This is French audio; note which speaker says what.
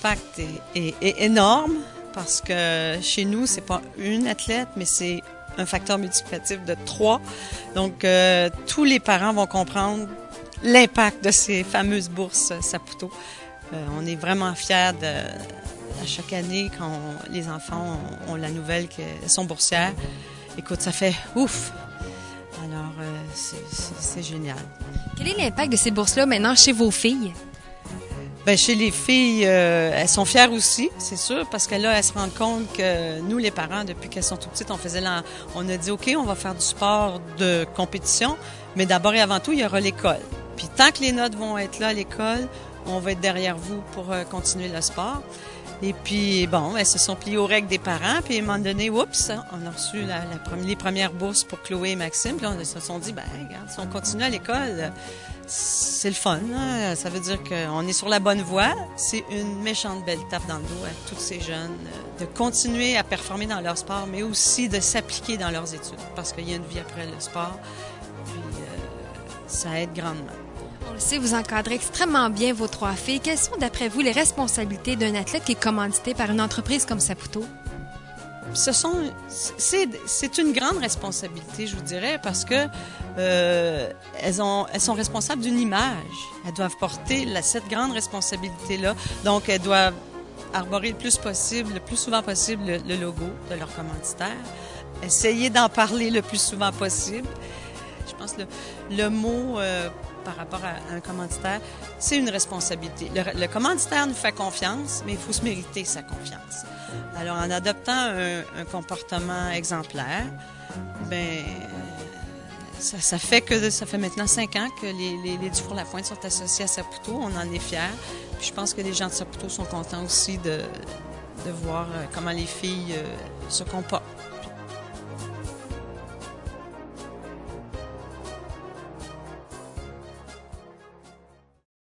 Speaker 1: l'impact est énorme parce que chez nous, c'est pas une athlète, mais c'est un facteur multiplicatif de 3. Donc, tous les parents vont comprendre l'impact de ces fameuses bourses Saputo. On est vraiment fiers à chaque année quand les enfants ont la nouvelle qu'elles sont boursières. Écoute, ça fait ouf! Alors, c'est génial.
Speaker 2: Quel est l'impact de ces bourses-là maintenant chez vos filles?
Speaker 1: Bien, chez les filles, elles sont fières aussi, c'est sûr, parce que là, elles se rendent compte que nous, les parents, depuis qu'elles sont tout petites, on a dit, OK, on va faire du sport de compétition, mais d'abord et avant tout, il y aura l'école. Puis tant que les notes vont être là à l'école, on va être derrière vous pour continuer le sport. Et puis, bon, elles se sont pliées aux règles des parents. Puis, à un moment donné, oups, on a reçu les premières bourses pour Chloé et Maxime. Puis, on se sont dit, ben, regarde, si on continue à l'école, c'est le fun. Hein? Ça veut dire qu'on est sur la bonne voie. C'est une méchante belle tape dans le dos à tous ces jeunes de continuer à performer dans leur sport, mais aussi de s'appliquer dans leurs études. Parce qu'il y a une vie après le sport. Puis, ça aide grandement.
Speaker 2: On le sait, vous encadrez extrêmement bien vos 3 filles. Quelles sont, d'après vous, les responsabilités d'un athlète qui est commandité par une entreprise comme Saputo?
Speaker 1: C'est une grande responsabilité, je vous dirais, parce que elles sont responsables d'une image. Elles doivent porter cette grande responsabilité-là. Donc, elles doivent arborer le plus souvent possible, le logo de leur commanditaire. Essayer d'en parler le plus souvent possible. Je pense que le mot par rapport à un commanditaire, c'est une responsabilité. Le commanditaire nous fait confiance, mais il faut se mériter sa confiance. Alors, en adoptant un comportement exemplaire, ça fait maintenant 5 ans que les Dufour-Lapointe sont associés à Saputo. On en est fiers. Puis je pense que les gens de Saputo sont contents aussi de voir comment les filles se comportent.